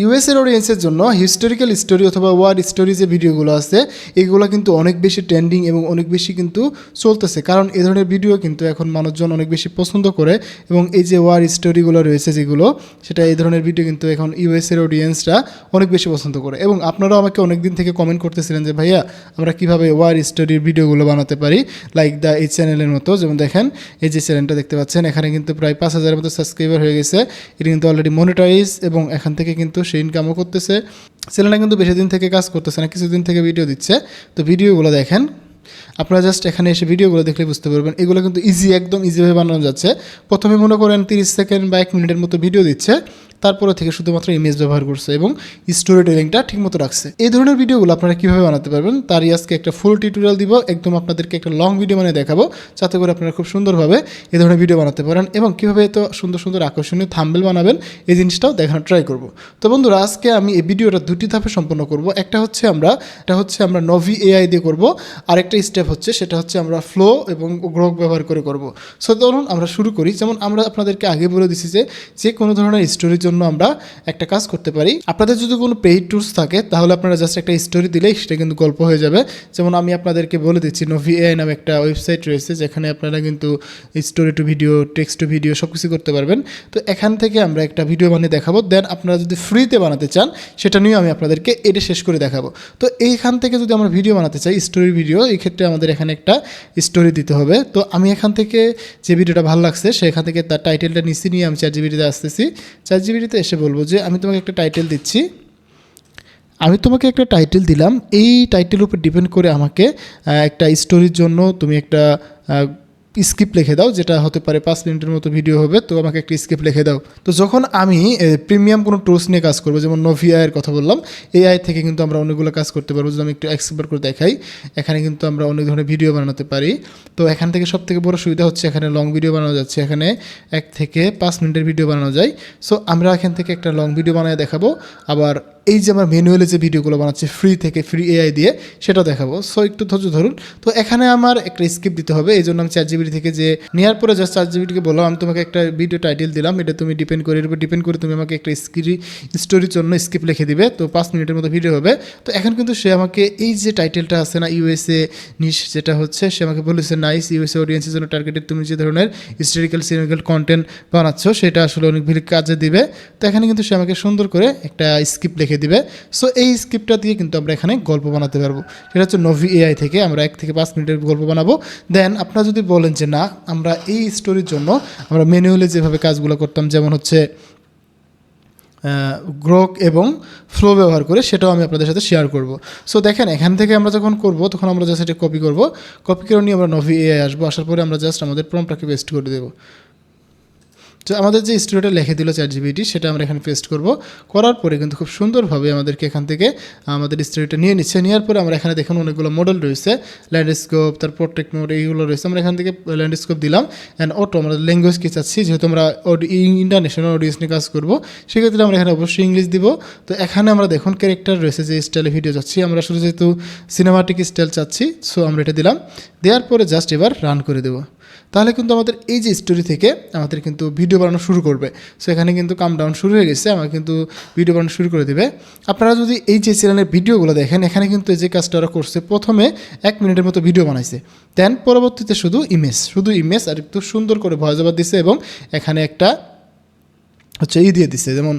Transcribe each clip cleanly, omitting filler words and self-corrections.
US এর অডিয়েন্সের জন্য হিস্টোরিক্যাল স্টোরি অথবা ওয়ার স্টোরি যে ভিডিওগুলো আছে এগুলো কিন্তু অনেক বেশি ট্রেন্ডিং এবং অনেক বেশি কিন্তু চলতেছে, কারণ এই ধরনের ভিডিও কিন্তু এখন মানুষজন অনেক বেশি পছন্দ করে। এবং এই যে ওয়ার স্টোরিগুলো রয়েছে যেগুলো, সেটা এই ধরনের ভিডিও কিন্তু এখন ইউএস এর অডিয়েন্সরা অনেক বেশি পছন্দ করে। এবং আপনারাও আমাকে অনেক দিন থেকে কমেন্ট করতেছিলেন যে ভাইয়া আমরা কীভাবে ওয়ার স্টোরির ভিডিওগুলো বানাতে পারি, লাইক দ্য এই চ্যানেলের মতো। যেমন দেখেন এই যে চ্যানেলটা দেখতে পাচ্ছেন, এখানে কিন্তু প্রায় 5,000-এর মতো সাবস্ক্রাইবার হয়ে গেছে। এটা কিন্তু অলরেডি মনিটাইজ এবং এখান থেকে কিন্তু সে ইনকামও করতেছে। চ্যানেলটা কিন্তু বেশি দিন থেকে কাজ করতেছে না, কিছুদিন থেকে ভিডিও দিচ্ছে। তো ভিডিওগুলো দেখেন, আপনারা জাস্ট এখানে এসে ভিডিওগুলো দেখলে বুঝতে পারবেন এগুলো কিন্তু একদম ইজিভাবে বানানো যাচ্ছে। প্রথমে মনে করেন 30 সেকেন্ড বা 1 মিনিটের মতো ভিডিও দিচ্ছে, তারপরে থেকে শুধুমাত্র ইমেজ ব্যবহার করছে এবং স্টোরি টেলিংটা ঠিকমতো রাখছে। এই ধরনের ভিডিওগুলো আপনারা কীভাবে বানাতে পারবেন তারই আজকে একটা ফুল টিউটোরিয়াল দিব। একদম আপনাদেরকে একটা লং ভিডিও মানে দেখাবো, যাতে করে আপনারা খুব সুন্দরভাবে এই ধরনের ভিডিও বানাতে পারেন এবং কীভাবে এত সুন্দর সুন্দর আকর্ষণীয় থাম্বনেল বানাবেন এই জিনিসটাও দেখানোর ট্রাই করব। তো বন্ধুরা, আজকে আমি এই ভিডিওটা 2টি ধাপে সম্পন্ন করব। এটা হচ্ছে আমরা নভি এআই দিয়ে করব, আর একটা স্টেপ হচ্ছে সেটা হচ্ছে আমরা ফ্লো এবং গ্রোক ব্যবহার করে করব। সো ধরুন আমরা শুরু করি। যেমন আমরা আপনাদেরকে আগে বলে দিছি যে কোনো ধরনের স্টোরির জন্য আমরা একটা কাজ করতে পারি। আপনাদের যদি কোনো পেইড টুলস থাকে তাহলে আপনারা জাস্ট একটা স্টোরি দিলেই সেটা কিন্তু গল্প হয়ে যাবে। যেমন আমি আপনাদেরকে বলে দিচ্ছি, নভি এআই নামে একটা ওয়েবসাইট রয়েছে যেখানে আপনারা কিন্তু story to video, text to video সব কিছু করতে পারবেন। তো এখান থেকে আমরা একটা ভিডিও বানিয়ে দেখাবো। দেন আপনারা যদি ফ্রিতে বানাতে চান সেটা নিয়েও আমি আপনাদেরকে এটা শেষ করে দেখাবো। তো এইখান থেকে যদি আমরা ভিডিও বানাতে চাই, স্টোরি ভিডিও, এই ক্ষেত্রে আমাদের এখানে একটা স্টোরি দিতে হবে। তো আমি এখান থেকে যে ভিডিওটা ভালো লাগছে সেখান থেকে তার টাইটেলটা নিচে নিয়ে আমি চ্যাটজিপিটিতে আসতেছি। চ্যাটজিপিটিতে এসে বলবো যে আমি তোমাকে একটা টাইটেল দিচ্ছি, আমি তোমাকে একটা টাইটেল দিলাম। এই টাইটেলের উপর ডিপেন্ড করে আমাকে একটা স্টোরির জন্য তুমি একটা স্ক্রিপ্ট লিখে দাও, যেটা হতে পারে 5 মিনিটের মতো ভিডিও হবে। তো আমাকে একটা স্ক্রিপ্ট লিখে দাও। তো যখন আমি প্রিমিয়াম কোনো টুলস নিয়ে কাজ করবো, যেমন নভি এআইয়ের কথা বললাম, এআই থেকে কিন্তু আমরা অনেকগুলো কাজ করতে পারবো। যদি আমি একটু এক্সপ্লোর করে দেখাই, এখানে কিন্তু আমরা অনেক ধরনের ভিডিও বানাতে পারি। তো এখান থেকে সবথেকে বড় সুবিধা হচ্ছে এখানে লং ভিডিও বানানো যাচ্ছে। এখানে 1 থেকে 5 মিনিটের ভিডিও বানানো যায়। সো আমরা এখান থেকে একটা লং ভিডিও বানিয়ে দেখাবো। আবার এই যে আমরা ম্যানুয়ালি যে ভিডিওগুলো বানাচ্ছি ফ্রি এআই দিয়ে, সেটাও দেখাবো। সো একটু ধৈর্য ধরুন। তো এখানে আমার একটা স্ক্রিপ্ট দিতে হবে, এই জন্য আমি চ্যাটজিপিটি থেকে যে নেওয়ার পরে জাস্ট চ্যাটজিপিটিকে বললাম আমি তোমাকে একটা ভিডিও টাইটেল দিলাম, এটা তুমি এর উপর ডিপেন্ড করে তুমি আমাকে একটা স্টোরির জন্য স্ক্রিপ্ট লিখে দিবে। তো 5 মিনিটের মতো ভিডিও হবে। তো এখন কিন্তু সে আমাকে এই যে টাইটেলটা আছে না, ইউএসএ নিশ, যেটা হচ্ছে সে আমাকে বলেছে নাইস, ইউএসএ অডিয়েন্সের জন্য টার্গেটেড তুমি যে ধরনের সিনেমাটিক্যাল কন্টেন্ট বানাচ্ছ সেটা আসলে অনেক বেশি কাজে দিবে। তো এখানে কিন্তু সে আমাকে সুন্দর করে একটা স্ক্রিপ্ট লিখে দিবে। সো এই স্ক্রিপ্টটা দিয়ে কিন্তু আমরা এখানে গল্প বানাতে পারবো। সেটা হচ্ছে নভি এআই থেকে আমরা 1 থেকে 5 মিনিটের গল্প বানাবো। দেন আপনারা যদি বলেন যে না, আমরা এই স্টোরির জন্য আমরা ম্যানুয়ালি যেভাবে কাজগুলো করতাম, যেমন হচ্ছে গ্রোক এবং ফ্লো ব্যবহার করে, সেটাও আমি আপনাদের সাথে শেয়ার করব। সো দেখেন, এখান থেকে আমরা যখন করব তখন আমরা জাস্ট এটা কপি করব। কপি করে নিয়ে আমরা নভি এআই আসবো। আসার পরে আমরা জাস্ট আমাদের প্রম্পটটাকে পেস্ট করে দেবো। তো আমাদের যে স্টোরিটা লিখে দিল চ্যাটজিপিটি, সেটা আমরা এখানে পেস্ট করব। করার পরে কিন্তু খুব সুন্দরভাবে আমাদেরকে এখান থেকে আমাদের স্টোরিটা নিয়ে নিচ্ছে। নেওয়ার পরে আমরা এখানে দেখুন অনেকগুলো মডেল রয়েছে, ল্যান্ডস্কেপ, তার প্রোটেক্ট মোড, এইগুলো রয়েছে। আমরা এখান থেকে ল্যান্ডস্কেপ দিলাম। অ্যান্ড অটো আমরা ল্যাঙ্গুয়েজ কি চাচ্ছি, যেহেতু আমরা ইন্টারন্যাশনাল অডিয়েন্স নিয়ে কাজ করবো, সেক্ষেত্রে আমরা এখানে অবশ্যই ইংলিশ দিব। তো এখানে আমরা দেখুন ক্যারেক্টার রয়েছে, যে স্টাইলে ভিডিও চাচ্ছি আমরা, শুধু যেহেতু সিনেমাটিক স্টাইল চাচ্ছি, সো আমরা এটা দিলাম। দেওয়ার পরে জাস্ট এবার রান করে দেবো। তাহলে কিন্তু আমাদের এই যে স্টোরি থেকে আমাদের কিন্তু ভিডিও বানানো শুরু করবে। সো এখানে কিন্তু কাম ডাউন শুরু হয়ে গেছে, আমার কিন্তু ভিডিও বানানো শুরু করে দেবে। আপনারা যদি এই যে চ্যানেলের ভিডিওগুলো দেখেন, এখানে কিন্তু এই যে কাজটা ওরা করছে, প্রথমে 1 মিনিটের মতো ভিডিও বানাইছে, দেন পরবর্তীতে শুধু ইমেজ আর একটু সুন্দর করে ভয়েস ওভার দিছে এবং এখানে একটা হচ্ছে দিয়ে দিচ্ছে, যেমন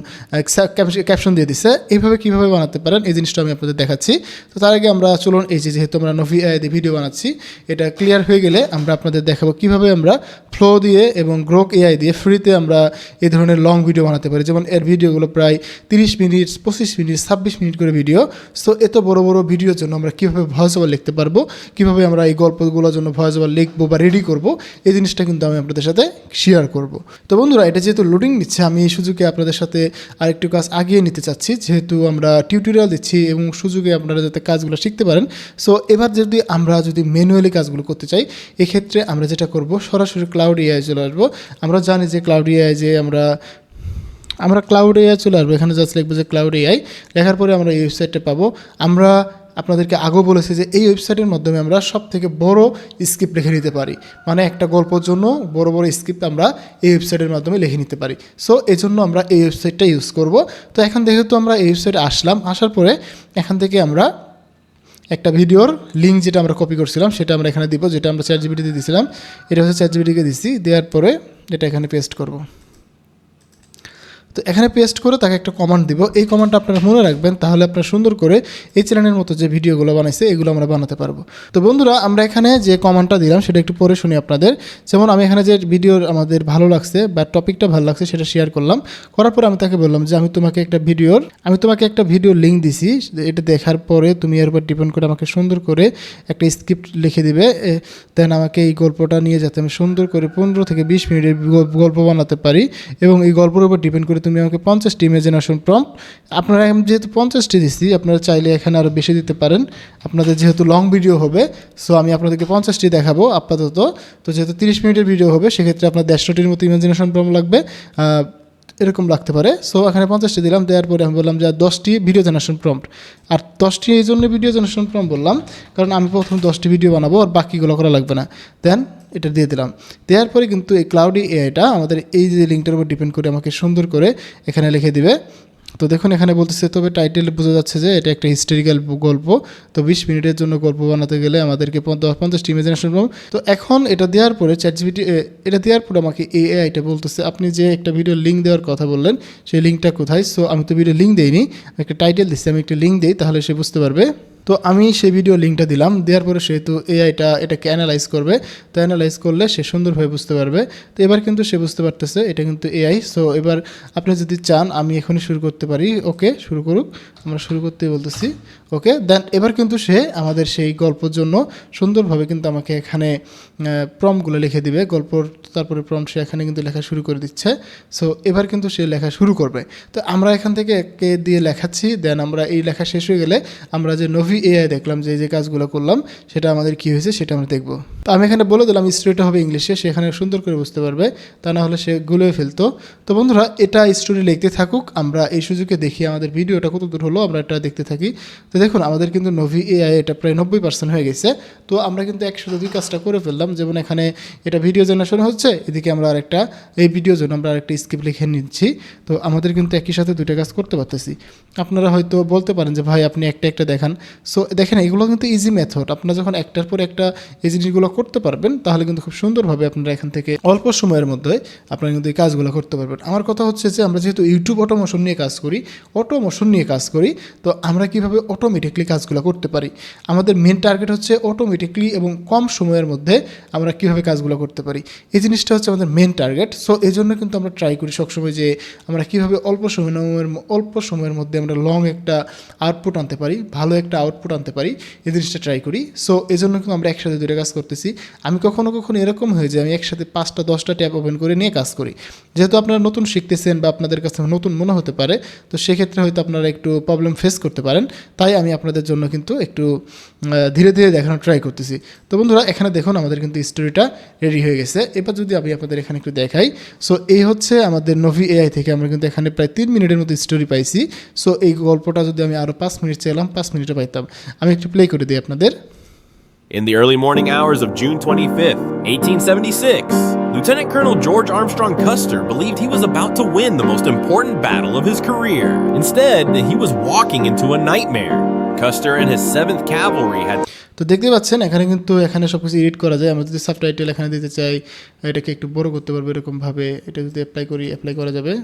ক্যাপশন দিয়ে দিচ্ছে। এইভাবে কীভাবে বানাতে পারেন এই জিনিসটা আমি আপনাদের দেখাচ্ছি। তো তার আগে আমরা চলুন, এই যেহেতু আমরা নভি এআই দিয়ে ভিডিও বানাচ্ছি, এটা ক্লিয়ার হয়ে গেলে আমরা আপনাদের দেখাবো কীভাবে আমরা ফ্লো দিয়ে এবং গ্রোক এআই দিয়ে ফ্রিতে আমরা এই ধরনের লং ভিডিও বানাতে পারি। যেমন এর ভিডিওগুলো প্রায় 30 মিনিট, 25 মিনিট, 26 মিনিট করে ভিডিও। সো এত বড় বড় ভিডিওর জন্য আমরা কীভাবে ভয়েস ওভার লিখতে পারবো, কীভাবে আমরা এই গল্পগুলোর জন্য ভয়েস ওভার লিখবো বা রেডি করবো, এই জিনিসটা কিন্তু আমি আপনাদের সাথে শেয়ার করব। তো বন্ধুরা, এটা যেহেতু লোডিং নিচ্ছে, আমি এই সুযোগে আপনাদের সাথে আরেকটু কাজ আগিয়ে নিতে চাচ্ছি, যেহেতু আমরা টিউটোরিয়াল দিচ্ছি এবং সুযোগে আপনারা যাতে কাজগুলো শিখতে পারেন। সো এবার আমরা যদি ম্যানুয়ালি কাজগুলো করতে চাই, এক্ষেত্রে আমরা যেটা করব, সরাসরি ক্লাউড এআই চলে আসবো। আমরা জানি যে ক্লাউড এআই যে আমরা ক্লাউড এআই চলে আসবো। এখানে জাস্ট লিখবো যে ক্লাউড এআই, লেখার পরে আমরা এই ওয়েবসাইটটা পাবো। আমরা আপনাদেরকে আগেও বলেছি যে এই ওয়েবসাইটের মাধ্যমে আমরা সবথেকে বড় স্ক্রিপ্ট লিখে নিতে পারি, মানে একটা গল্পের জন্য বড় বড় স্ক্রিপ্ট আমরা এই ওয়েবসাইটের মাধ্যমে লিখে নিতে পারি। সো এই জন্য আমরা এই ওয়েবসাইটটা ইউজ করব। তো এখন যেহেতু আমরা এই ওয়েবসাইটে আসলাম, আসার পরে এখান থেকে আমরা একটা ভিডিওর লিঙ্ক যেটা আমরা কপি করছিলাম সেটা আমরা এখানে দিব, যেটা আমরা চ্যাটজিপিটিতে দিয়েছিলাম। এটা হচ্ছে চ্যাটজিপিটিকে দিছি, দেওয়ার পরে এটা এখানে পেস্ট করব। তো এখানে পেস্ট করে তাকে একটা কমান্ড দিব। এই কমান্ডটা আপনারা মনে রাখবেন, তাহলে আপনারা সুন্দর করে এই চ্যানেলের মতো যে ভিডিওগুলো বানাইছে এগুলো আমরা বানাতে পারবো। তো বন্ধুরা, আমরা এখানে যে কমান্ডটা দিলাম সেটা একটু পরে শুনি আপনাদের। যেমন আমি এখানে যে ভিডিওর আমাদের ভালো লাগছে বা টপিকটা ভালো লাগছে সেটা শেয়ার করলাম, করার পরে আমি তাকে বললাম যে আমি তোমাকে একটা ভিডিওর লিঙ্ক দিছি, এটা দেখার পরে তুমি এর উপর ডিপেন্ড করে আমাকে সুন্দর করে একটা স্ক্রিপ্ট লিখে দিবে, দেন আমাকে এই গল্পটা নিয়ে যাতে আমি সুন্দর করে 15 থেকে 20 মিনিটের গল্প বানাতে পারি, এবং এই গল্পের উপর ডিপেন্ড করে তুমি আমাকে 50টি ইমাজিনেশন প্রম্পট, আপনারা যেহেতু 50টি দিচ্ছি আপনারা চাইলে এখানে আরও বেশি দিতে পারেন, আপনাদের যেহেতু লং ভিডিও হবে। সো আমি আপনাদেরকে 50টি দেখাবো আপাতত। তো যেহেতু 30 মিনিটের ভিডিও হবে সেক্ষেত্রে আপনার 150টির মতো ইমাজিনেশন প্রম্পট লাগবে, এরকম লাগতে পারে। সো এখানে 50টি দিলাম, দেওয়ার পরে আমি বললাম যে 10টি ভিডিও জেনারেশন প্রম্পট। আর 10টি এই জন্য ভিডিও জেনারেশন প্রম্পট বললাম কারণ আমি প্রথম 10টি ভিডিও বানাবো, আর বাকিগুলো করা লাগবে না। দেন এটা দিয়ে দিলাম, দেওয়ার পরে কিন্তু এই ক্লাউডি এআইটা আমাদের এই যে লিঙ্কটার উপর ডিপেন্ড করে আমাকে সুন্দর করে এখানে লিখে দিবে। তো দেখুন এখানে বলতেছে, তবে টাইটেল বোঝা যাচ্ছে যে এটা একটা হিস্টোরিক্যাল গল্প। তো 20 মিনিটের জন্য গল্প বানাতে গেলে আমাদেরকে 50টি ইমাজিনেশন প্রম্পট। তো এখন এটা দেওয়ার পরে চ্যাটজিপিটি এটা দেওয়ার পরে আমাকে এই এআইটা বলতেছে আপনি যে একটা ভিডিও লিঙ্ক দেওয়ার কথা বললেন সেই লিঙ্কটা কোথায়। সো আমি তো ভিডিও লিঙ্ক দেইনি, একটা টাইটেল দিচ্ছি, আমি একটা লিঙ্ক দিই তাহলে সে বুঝতে পারবে। তো আমি সেই ভিডিও লিঙ্কটা দিলাম, দেওয়ার পরে সেহেতু এআইটা এটাকে অ্যানালাইজ করবে। তো অ্যানালাইজ করলে সে সুন্দরভাবে বুঝতে পারবে। তো এবার কিন্তু সে বুঝতে পারতেছে এটা কিন্তু এআই। সো এবার আপনি যদি চান আমি এখনই শুরু করতে পারি। ওকে, শুরু করুক, আমরা শুরু করতে বলতেছি। ওকে, দেন এবার কিন্তু সে আমাদের সেই গল্পের জন্য সুন্দরভাবে কিন্তু আমাকে এখানে প্রম্পটগুলো লিখে দিবে গল্পর, তারপরে প্রম্পট সে এখানে কিন্তু লেখা শুরু করে দিচ্ছে। সো এবার কিন্তু সে লেখা শুরু করবে। তো আমরা এখান থেকে একে দিয়ে লেখাচ্ছি, দেন আমরা এই লেখা শেষ হয়ে গেলে আমরা যে নভি এআই দেখলাম যে কাজগুলো করলাম সেটা আমাদের কী হয়েছে সেটা আমরা দেখব। তো আমি এখানে বলে দিলাম স্টোরিটা হবে ইংলিশে, সে এখানে সুন্দর করে বুঝতে পারবে, তা না হলে সে গুলিয়ে ফেলতো। তো বন্ধুরা, এটা স্টোরি লিখতে থাকুক, আমরা এই সুযোগে দেখি আমাদের ভিডিওটা কত দূর হলো, আমরা এটা দেখতে থাকি। তো দেখুন আমাদের কিন্তু নভি এআই এটা প্রায় 90% হয়ে গেছে। তো আমরা কিন্তু 102 কাজটা করে ফেললাম। যেমন এখানে এটা ভিডিও জেনারেশন হচ্ছে, এদিকে আমরা আরেকটা এই ভিডিওর জন্য আমরা আরেকটা স্ক্রিপ্ট লিখে নিচ্ছি। তো আমাদের কিন্তু একই সাথে দুইটা কাজ করতে পারতেছি। আপনারা হয়তো বলতে পারেন যে ভাই আপনি একটা দেখান। সো দেখেন এগুলো কিন্তু ইজি মেথড, আপনারা যখন একটার পর একটা এই জিনিসগুলো করতে পারবেন তাহলে কিন্তু খুব সুন্দরভাবে আপনারা এখান থেকে অল্প সময়ের মধ্যে আপনারা কিন্তু এই কাজগুলো করতে পারবেন। আমার কথা হচ্ছে যে আমরা যেহেতু ইউটিউব অটোমেশন নিয়ে কাজ করি, তো আমরা কীভাবে অটোমেটিকলি কাজগুলো করতে পারি। আমাদের মেন টার্গেট হচ্ছে অটোমেটিকলি এবং কম সময়ের মধ্যে আমরা কীভাবে কাজগুলো করতে পারি, এই জিনিসটা হচ্ছে আমাদের মেন টার্গেট। সো এই জন্য কিন্তু আমরা ট্রাই করি সবসময় যে আমরা কীভাবে অল্প সময়ের মধ্যে আমরা লং একটা আউটপুট আনতে পারি, ভালো একটা আউটপুট আনতে পারি, এই জিনিসটা ট্রাই করি। সো এই জন্য কিন্তু আমরা একসাথে দুটো কাজ করতেছি। আমি কখনো এরকম হয়ে যায় আমি একসাথে 5টা 10টা ট্যাব ওপেন করে নিয়ে কাজ করি। যেহেতু আপনারা নতুন শিখতেছেন বা আপনাদের কাছে নতুন মনে হতে পারে, তো সেক্ষেত্রে হয়তো আপনারা একটু প্রবলেম ফেস করতে পারেন, তাই আমি আপনাদের জন্য কিন্তু একটু ধীরে ধীরে দেখানোর ট্রাই করতেছি। তো বন্ধুরা, এখানে দেখুন আমাদের কিন্তু স্টোরিটা রেডি হয়ে গেছে। এবার যদি আমি আপনাদের এখানে একটু দেখাই, সো এই হচ্ছে আমাদের নভি এআই থেকে আমরা কিন্তু এখানে প্রায় 3 মিনিটের মতো স্টোরি পাইছি। সো এই গল্পটা যদি আমি আরও 5 মিনিট চাইলাম 5 মিনিটে পাইতাম। আমি একটু প্লে করে দিই আপনাদের। In the early morning hours of June 25th, 1876, Lieutenant Colonel George Armstrong Custer believed he was about to win the most important battle of his career. Instead, he was walking into a nightmare. Custer and his 7th Cavalry had... তো দেখতে পাচ্ছেন এখানে সব কিছু edit করা যায়। আমরা যদি সাবটাইটেল এখানে দিতে চাই, এটাকে একটু বড় করতে পারবো এরকমভাবে, এটা যদি অ্যাপ্লাই করা যাবে।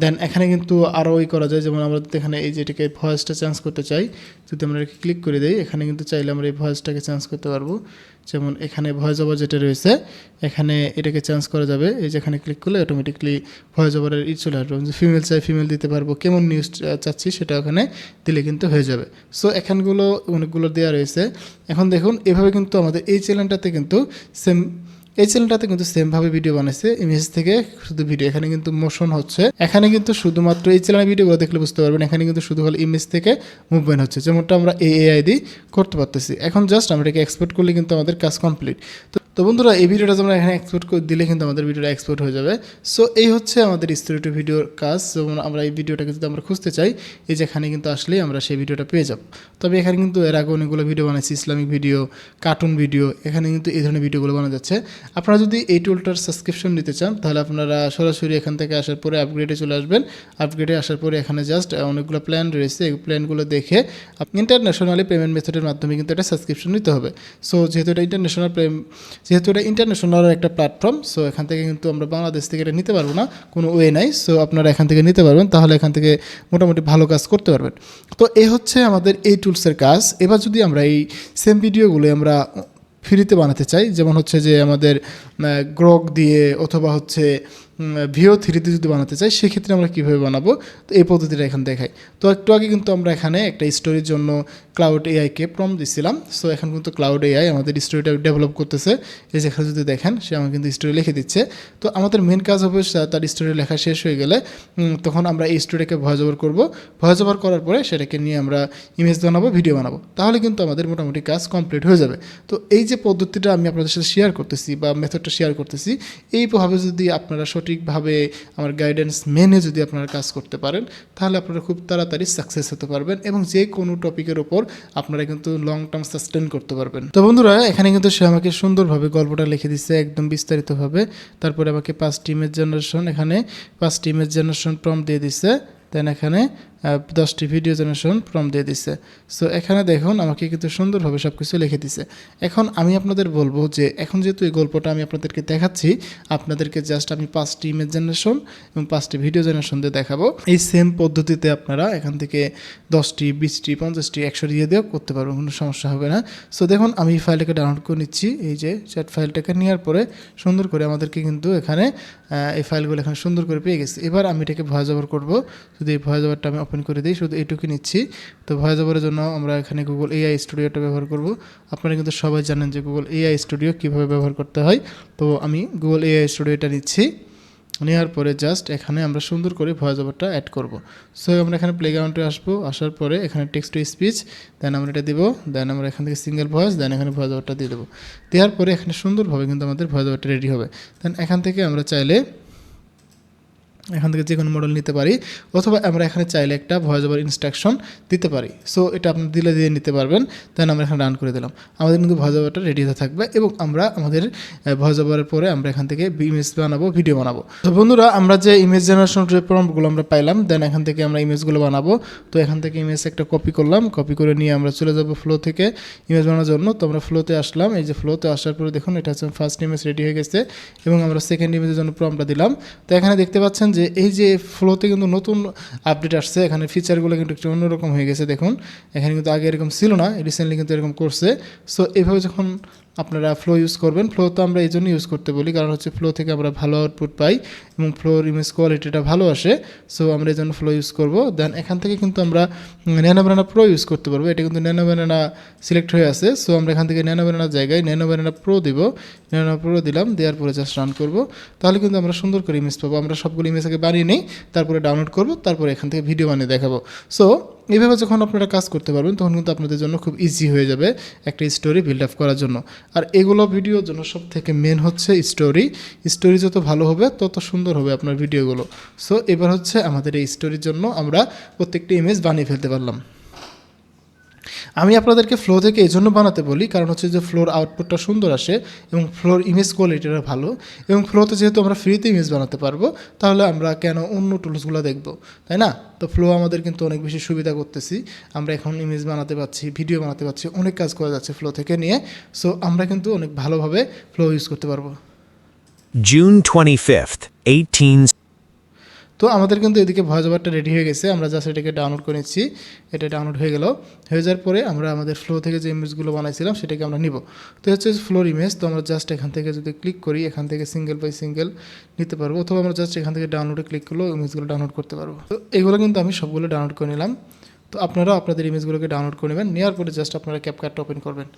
দেন এখানে কিন্তু আরও করা যায়, যেমন আমরা যদি এখানে এই যেটাকে ভয়েসটা চেঞ্জ করতে চাই, যদি আমরা ক্লিক করে দিই এখানে কিন্তু চাইলে আমরা এই ভয়েসটাকে চেঞ্জ করতে পারবো। যেমন এখানে ভয়েস ওভার যেটা রয়েছে এখানে এটাকে চেঞ্জ করা যাবে। এই যে এখানে ক্লিক করলে অটোমেটিকলি ভয়েস ওভারের চলে আসবে। যে ফিমেল চাই ফিমেল দিতে পারবো, কেমন নিউজ চাচ্ছি সেটা ওখানে দিলে কিন্তু হয়ে যাবে। সো অনেকগুলো দেওয়া রয়েছে। এখন দেখুন এভাবে কিন্তু আমাদের এই চ্যানেলটাতে কিন্তু সেম এই চ্যানেলটাতে কিন্তু সেমভাবে ভিডিও বানাইছে, ইমেজ থেকে শুধু ভিডিও, এখানে কিন্তু মোশন হচ্ছে, এখানে কিন্তু শুধুমাত্র এই চ্যানেলের ভিডিওগুলো দেখলে বুঝতে পারবেন এখানে কিন্তু শুধু খালি ইমেজ থেকে মুভমেন্ট হচ্ছে, যেমনটা আমরা এআই দিয়ে করতে পারতেছি। এখন জাস্ট আমরা এটাকে এক্সপোর্ট করলে কিন্তু আমাদের কাজ কমপ্লিট। তো বন্ধুরা এই ভিডিওটা আমরা এখানে এক্সপোর্ট করে দিলে কিন্তু আমাদের ভিডিওটা এক্সপোর্ট হয়ে যাবে। সো এই হচ্ছে আমাদের স্টোরি টু ভিডিওর কাজ। যেমন আমরা এই ভিডিওটাকে যদি আমরা খুঁজতে চাই, এই যেখানে কিন্তু আসলেই আমরা সেই ভিডিওটা পেয়ে যাব। তবে এখানে কিন্তু এর আগে অনেকগুলো ভিডিও বানাইছি, ইসলামিক ভিডিও, কার্টুন ভিডিও, এখানে কিন্তু এই ধরনের ভিডিওগুলো বানানো যাচ্ছে। আপনারা যদি এই টুলটার সাবস্ক্রিপশন নিতে চান তাহলে আপনারা সরাসরি এখান থেকে আসার পরে আপগ্রেডে চলে আসবেন। আপগ্রেডে আসার পরে এখানে জাস্ট অনেকগুলো প্ল্যান রয়েছে, এই প্ল্যানগুলো দেখে ইন্টারন্যাশনালি পেমেন্ট মেথডের মাধ্যমে কিন্তু এটা সাবস্ক্রিপশন নিতে হবে। সো যেহেতু এটা ইন্টারন্যাশনাল একটা প্ল্যাটফর্ম, সো এখান থেকে কিন্তু আমরা বাংলাদেশ থেকে এটা নিতে পারবো না, কোনো ওয়ে নাই। সো আপনারা এখান থেকে নিতে পারবেন, তাহলে এখান থেকে মোটামুটি ভালো কাজ করতে পারবেন। তো এই হচ্ছে আমাদের এই টুলসের কাজ। এবার যদি আমরা এই সেম ভিডিওগুলো আমরা ফ্রিতে বানাতে চাই, যেমন হচ্ছে যে আমাদের গ্রক দিয়ে অথবা হচ্ছে ভিও3 যদি বানাতে চাই, সেক্ষেত্রে আমরা কীভাবে বানাবো, তো এই পদ্ধতিটা এখানে দেখাই। তো একটু আগে কিন্তু আমরা এখানে একটা স্টোরির জন্য ক্লাউড এআইকে প্রম্পট দিছিলাম। সো এখন কিন্তু ক্লাউড এআই আমাদের স্টোরিটা ডেভেলপ করতেছে। এই যেখানে যদি দেখেন সে আমাকে কিন্তু স্টোরি লিখে দিচ্ছে। তো আমাদের মেন কাজ হবে তার স্টোরি লেখা শেষ হয়ে গেলে তখন আমরা এই স্টোরিটাকে ভয়েস ওভার করবো। ভয়েস ওভার করার পরে সেটাকে নিয়ে আমরা ইমেজ বানাবো, ভিডিও বানাবো, তাহলে কিন্তু আমাদের মোটামুটি কাজ কমপ্লিট হয়ে যাবে। তো এই যে পদ্ধতিটা আমি আপনাদের সাথে শেয়ার করতেছি বা মেথডটা শেয়ার করতেছি, এইভাবে যদি আপনারা সঠিকভাবে আমার গাইডেন্স মেনে যদি আপনারা কাজ করতে পারেন, তাহলে আপনারা খুব তাড়াতাড়ি সাকসেস হতে পারবেন এবং যে কোনো টপিকের ওপর আপনারা কিন্তু লং টার্ম সাস্টেন করতে পারবেন। তো বন্ধুরা এখানে কিন্তু সে আমাকে সুন্দরভাবে গল্পটা লিখে দিচ্ছে একদম বিস্তারিতভাবে। তারপরে আমাকে 5টি ইমেজ জেনারেশন, এখানে 5টি ইমেজ জেনারেশন প্রম্পট দিয়ে দিচ্ছে। দেন এখানে 10টি ভিডিও জেনারেশন প্রম্পট দিয়ে দিচ্ছে। সো এখানে দেখুন আমাকে কিন্তু সুন্দরভাবে সব কিছু লিখে দিছে। এখন আমি আপনাদের বলবো যে এখন যেহেতু এই গল্পটা আমি আপনাদেরকে দেখাচ্ছি, আপনাদেরকে জাস্ট আমি 5টি ইমেজ জেনারেশন এবং 5টি ভিডিও জেনারেশন দিয়ে দেখাবো। এই সেম পদ্ধতিতে আপনারা এখান থেকে 10টি, 20টি, 50টি, 100 দিয়ে দিয়েও করতে পারবেন, কোনো সমস্যা হবে না। সো দেখুন আমি এই ফাইলটাকে ডাউনলোড করে নিচ্ছি। এই যে চ্যাট ফাইলটাকে নেওয়ার পরে সুন্দর করে আমাদেরকে কিন্তু এখানে এই ফাইলগুলো এখানে সুন্দর করে পেয়ে গেছে। এবার আমি এটাকে ভয়েস ওভার করবো। যদি এই ভয়েস ওভারটা আমি ওপেন করে দিই, শুধু এইটুকু নিচ্ছি। তো ভয়েস ওভারের জন্য আমরা এখানে গুগল এআই স্টুডিওটা ব্যবহার করব। আপনারা কিন্তু সবাই জানেন যে গুগল এআই স্টুডিও কীভাবে ব্যবহার করতে হয়। তো আমি গুগল এআই স্টুডিওটা নিচ্ছি, নেওয়ার পরে জাস্ট এখানে আমরা সুন্দর করে ভয়েস ওভারটা অ্যাড করব। সো আমরা এখানে প্লেগ্রাউন্ডে আসবো, আসার পরে এখানে টেক্সট টু স্পিচ, দেন আমরা এটা দেবো, দেন আমরা এখান থেকে সিঙ্গেল ভয়েস, দেন এখানে ভয়েস ওভারটা দিয়ে দেবো। দেওয়ার পরে এখানে সুন্দরভাবে কিন্তু আমাদের ভয়েস ওভারটা রেডি হবে। দেন এখান থেকে আমরা চাইলে এখান থেকে যে কোনো মডেল নিতে পারি, অথবা আমরা এখানে চাইলে একটা ভয়েস ওভার ইনস্ট্রাকশন দিতে পারি। সো এটা আপনি দিয়ে নিতে পারবেন। দেন আমরা এখানে রান করে দিলাম, আমাদের কিন্তু ভয়েস ওভারটা রেডি হতে থাকবে এবং আমরা আমাদের ভয়েস ওভারের পরে আমরা এখান থেকে ইমেজ বানাবো, ভিডিও বানাবো। তো বন্ধুরা আমরা যে ইমেজ জেনারেশন প্রম্পটগুলো আমরা পাইলাম, দেন এখান থেকে আমরা ইমেজগুলো বানাবো। তো এখান থেকে ইমেজ একটা কপি করলাম, কপি করে নিয়ে আমরা চলে যাব ফ্লো থেকে ইমেজ বানানোর জন্য। তো আমরা ফ্লোতে আসলাম, এই যে ফ্লোতে আসার পরে দেখুন এটা হচ্ছে ফার্স্ট ইমেজ রেডি হয়ে গেছে এবং আমরা সেকেন্ড ইমেজের জন্য প্রম্পটটা দিলাম। তো এখানে দেখতে পাচ্ছেন যে এই যে ফ্লোতে কিন্তু নতুন আপডেট আসছে, এখানে ফিচারগুলো কিন্তু একটু অন্যরকম হয়ে গেছে। দেখুন এখানে কিন্তু আগে এরকম ছিল না, রিসেন্টলি কিন্তু এরকম করছে। সো এইভাবে যখন আপনারা ফ্লো ইউজ করবেন, ফ্লো তো আমরা এই জন্য ইউজ করতে বলি কারণ হচ্ছে ফ্লো থেকে আমরা ভালো আউটপুট পাই এবং ফ্লোর ইমেজ কোয়ালিটিটা ভালো আসে। সো আমরা এই জন্য ফ্লো ইউজ করবো। দেন এখান থেকে কিন্তু আমরা ন্যানো ব্যানানা প্রো ইউজ করতে পারবো। এটা কিন্তু ন্যানো ব্যানানা সিলেক্ট হয়ে আছে। সো আমরা এখান থেকে ন্যানো ব্যানানার জায়গায় ন্যানো ব্যানানা প্রো দিব, ন্যানো প্রো দিলাম, দেওয়ার পরে জাস্ট রান করবো, তাহলে কিন্তু আমরা সুন্দর করে ইমেজ পাবো। আমরা সবগুলো ইমেজ আগে বানিয়ে নিই, তারপরে ডাউনলোড করবো, তারপরে এখান থেকে ভিডিও বানিয়ে দেখাবো। সো এইভাবে যখন আপনারা কাজ করতে পারবেন তখন কিন্তু আপনাদের জন্য খুব ইজি হয়ে যাবে একটা স্টোরি বিল্ড আপ করার জন্য। আর এগুলো ভিডিওর জন্য সব থেকে মেন হচ্ছে স্টোরি যত ভালো হবে তত সুন্দর হবে আপনার ভিডিওগুলো। সো এবার হচ্ছে আমাদের এই স্টোরির জন্য আমরা প্রত্যেকটা ইমেজ বানিয়ে ফেলতে পারলাম। আমি আপনাদেরকে ফ্লো থেকে এই জন্য বানাতে বলি কারণ হচ্ছে যে ফ্লোর আউটপুটটা সুন্দর আসে এবং ফ্লোর ইমেজ কোয়ালিটিটা ভালো, এবং ফ্লোতে যেহেতু আমরা ফ্রিতে ইমেজ বানাতে পারবো তাহলে আমরা কেন অন্য টুলসগুলো দেখব, তাই না? তো ফ্লো আমাদের কিন্তু অনেক বেশি সুবিধা করতেছি, আমরা এখন ইমেজ বানাতে পারছি, ভিডিও বানাতে পারছি, অনেক কাজ করা যাচ্ছে ফ্লো থেকে নিয়ে। সো আমরা কিন্তু অনেক ভালোভাবে ফ্লো ইউজ করতে পারবো। June 25th, 18. তো আমাদের কিন্তু এদিকে ভয়েস ওভারটা রেডি হয়ে গেছে, আমরা জাস্ট এটাকে ডাউনলোড করে নিচ্ছি। এটা ডাউনলোড হয়ে গেল, হয়ে যাওয়ার পরে আমরা আমাদের ফ্লো থেকে যে ইমেজগুলো বানাইছিলাম সেটাকে আমরা নিব। তো হচ্ছে ফ্লোর ইমেজ, তো আমরা জাস্ট এখান থেকে যদি ক্লিক করি এখান থেকে সিঙ্গেল বাই সিঙ্গেল নিতে পারবো, অথবা আমরা জাস্ট এখান থেকে ডাউনলোডে ক্লিক করলেও ইমেজগুলো ডাউনলোড করতে পারবো। তো এগুলো কিন্তু আমি সবগুলো ডাউনলোড করে নিলাম। তো আপনারা আপনাদের ইমেজগুলোকে ডাউনলোড করে নেবেন, নেওয়ার পরে জাস্ট আপনারা ক্যাপকাটটা ওপেন করবেন।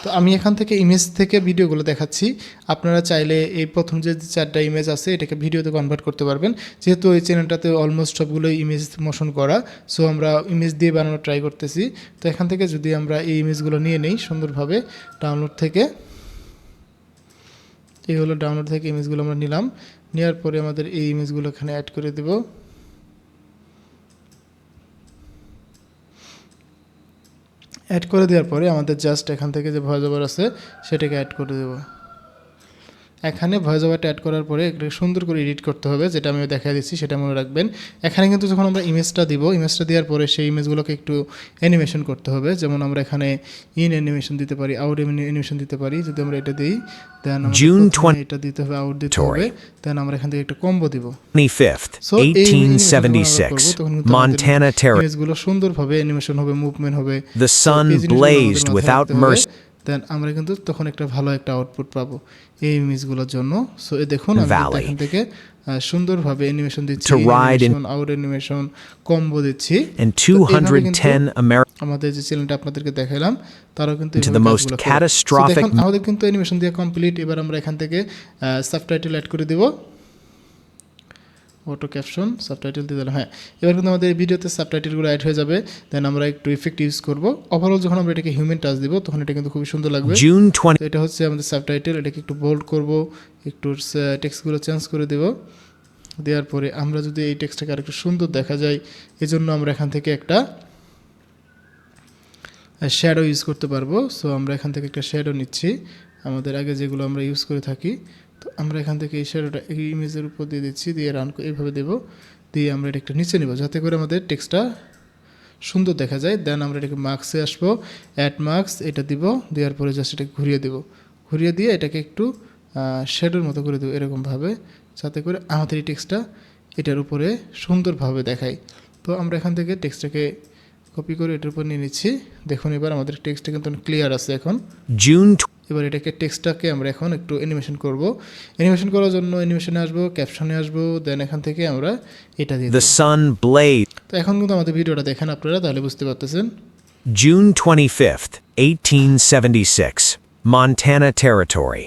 তো আমি এখান থেকে ইমেজ থেকে ভিডিওগুলো দেখাচ্ছি, আপনারা চাইলে এই প্রথম যে 4টা ইমেজ আছে এটাকে ভিডিওতে কনভার্ট করতে পারবেন। যেহেতু এই চ্যানেলটাতে অলমোস্ট সবগুলোই ইমেজ মোশন করা, সো আমরা ইমেজ দিয়ে বানানোর ট্রাই করতেছি। তো এখান থেকে যদি আমরা এই ইমেজগুলো নিয়ে নেই সুন্দরভাবে ডাউনলোড থেকে, এই হলো ডাউনলোড থেকে ইমেজগুলো আমরা নিলাম, নেওয়ার পরে আমাদের এই ইমেজগুলো এখানে অ্যাড করে দেব। অ্যাড করে দেওয়ার পরে আমাদের জাস্ট এখান থেকে যে ভয়েস ওভার আছে সেটাকে অ্যাড করে দেব। এখানে ভয়েস ওভারটা অ্যাড করার পরে একটু সুন্দর করে এডিট করতে হবে, যেটা আমি দেখাই দিচ্ছি সেটা মনে রাখবেন। এখানে কিন্তু যখন আমরা ইমেজটা দিব, ইমেজটা দেওয়ার পরে সেই ইমেজগুলোকে একটু অ্যানিমেশন করতে হবে। যেমন আমরা এখানে ইন অ্যানিমেশন দিতে পারি, আউট অ্যানিমেশন দিতে পারি। যদি আমরা এটা দিই, দেন এটা দিতে হবে, আউট দিতে হবে, দেন আমরা এখান থেকে একটা কম্বো দিব। 25th, 1876, Montana Territory. ইমেজগুলো সুন্দরভাবে অ্যানিমেশন হবে, মুভমেন্ট হবে, The sun blazed without mercy. দেন আমরা কিন্তু তখন একটা ভালো একটা আউটপুট পাবো এই ইমেজগুলোর জন্য। সো দেখুন আমি এখান থেকে সুন্দরভাবে অ্যানিমেশন দিচ্ছি, আউট অ্যানিমেশন, কম্বো দিচ্ছি। And 210 American. আমাদের যে চ্যানেলটা আপনাদেরকে দেখালাম তারাও কিন্তু the most catastrophic. আমাদের কিন্তু অ্যানিমেশন দিয়ে কমপ্লিট। এবার আমরা এখান থেকে সাবটাইটেল অ্যাড করে দেব, অটো ক্যাপশন সাবটাইটেল দিয়ে দিলাম। হ্যাঁ, এবার কিন্তু আমাদের এই ভিডিওতে সাবটাইটেলগুলো অ্যাড হয়ে যাবে। দেন আমরা একটু ইফেক্ট ইউজ করব। ওভারঅল যখন আমরা এটাকে হিউম্যান টাচ দিব তখন এটা কিন্তু খুবই সুন্দর লাগবে। June 20. এটা হচ্ছে আমাদের সাবটাইটেল, এটাকে একটু বোল্ড করব, একটু টেক্সটগুলো চেঞ্জ করে দেব। দেওয়ার পরে আমরা যদি এই টেক্সটটাকে আরেকটু সুন্দর দেখা যায়, এজন্য আমরা এখান থেকে একটা শ্যাডো ইউজ করতে পারবো। সো আমরা এখান থেকে একটা শ্যাডো নিচ্ছি, আমাদের আগে যেগুলো আমরা ইউজ করে থাকি। তো আমরা এখান থেকে এই শ্যাডোটা এই ইমেজের উপর দিয়ে দিচ্ছি, দিয়ে রান এইভাবে দেবো, দিয়ে আমরা এটা একটু নিচে নেব যাতে করে আমাদের টেক্সটটা সুন্দর দেখা যায়। দেন আমরা এটাকে মার্কসে আসবো, অ্যাড মার্কস এটা দিব, দেওয়ার পরে জাস্ট এটাকে ঘুরিয়ে দেবো, ঘুরিয়ে দিয়ে এটাকে একটু শ্যাডোর মতো করে দেবো এরকমভাবে, যাতে করে আমাদের এই টেক্সটটা এটার উপরে সুন্দরভাবে দেখায়। তো আমরা এখান থেকে টেক্সটটাকে কপি করে এটার উপর নিয়ে নিচ্ছি। দেখুন এবার আমাদের টেক্সটটা কিন্তু ক্লিয়ার আছে এখন। June. এবার এটাকে টেক্সটটাকে আমরা এখন একটু অ্যানিমেশন করব। অ্যানিমেশন করার জন্য অ্যানিমেশনে আসবো, ক্যাপশনে আসবো, দেন এখান থেকে আমরা এটা দিয়ে The sun blazed. তো এখন কিন্তু আমাদের ভিডিওটা দেখেন আপনারা, তাহলে বুঝতে পারতেছেন। June 25th, 1876, Montana Territory.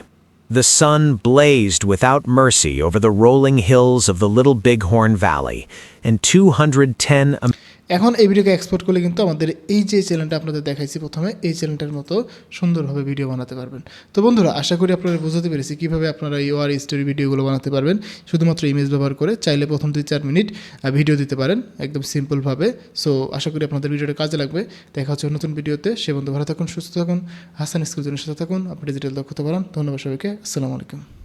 The sun blazed without mercy over the rolling hills of the Little Bighorn Valley, and 210 এখন এই ভিডিওকে এক্সপোর্ট করলে কিন্তু আমাদের এই যে চ্যানেলটা আপনাদের দেখাইছি প্রথমে, এই চ্যানেলটার মতো সুন্দরভাবে ভিডিও বানাতে পারবেন। তো বন্ধুরা, আশা করি আপনারা বুঝতে পেরেছি কীভাবে আপনারা এই ওয়ার স্টোরি ভিডিওগুলো বানাতে পারবেন শুধুমাত্র ইমেজ ব্যবহার করে। চাইলে প্রথম 2-4 মিনিট ভিডিও দিতে পারেন একদম সিম্পলভাবে। সো আশা করি আপনাদের ভিডিওটা কাজে লাগবে। দেখা হচ্ছে নতুন ভিডিওতে। সে বন্ধু ভালো থাকুন, সুস্থ থাকুন, হাসান স্কুল জন্য সাথে থাকুন, আপনি ডিজিটাল দক্ষতা বাড়ান। ধন্যবাদ সবাইকে, আসসালামু আলাইকুম।